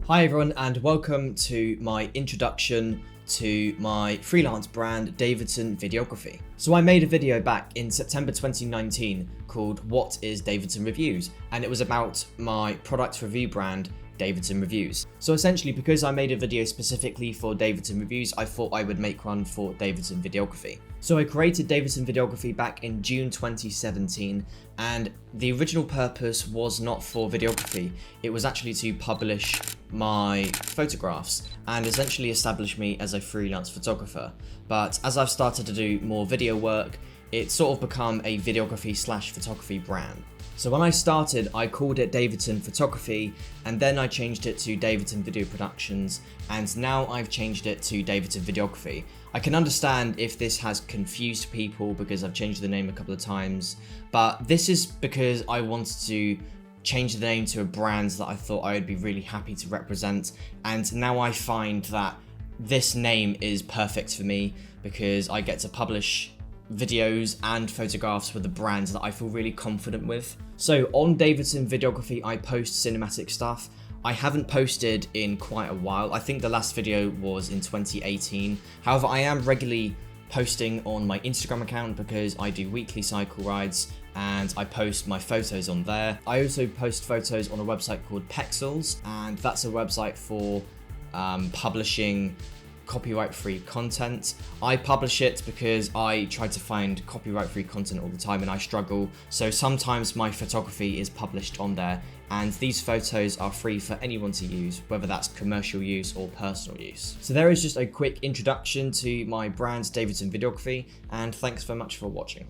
Hi everyone, and welcome to my introduction to my freelance brand Davidson Videography. So I made a video back in September 2019 called What is Davidson Reviews? And it was about my product review brand Davidson Reviews. So essentially, because I made a video specifically for Davidson Reviews, I thought I would make one for Davidson Videography. So I created Davidson Videography back in June 2017, and the original purpose was not for videography. It was actually to publish my photographs and essentially establish me as a freelance photographer. But as I've started to do more video work, it's sort of become a videography/photography brand. So when I started, I called it Davidson Photography, and then I changed it to Davidson Video Productions, and now I've changed it to Davidson Videography. I can understand if this has confused people because I've changed the name a couple of times, but this is because I wanted to change the name to a brand that I thought I would be really happy to represent, and now I find that this name is perfect for me because I get to publish videos and photographs with the brands that I feel really confident with. So on Davidson Videography, I post cinematic stuff. I haven't posted in quite a while. I think the last video was in 2018. However, I am regularly posting on my Instagram account because I do weekly cycle rides and I post my photos on there. I also post photos on a website called Pexels, and that's a website for publishing copyright-free content. I publish it because I try to find copyright-free content all the time and I struggle, so sometimes my photography is published on there, and these photos are free for anyone to use, whether that's commercial use or personal use. So there is just a quick introduction to my brand Davidson Videography, and thanks very much for watching.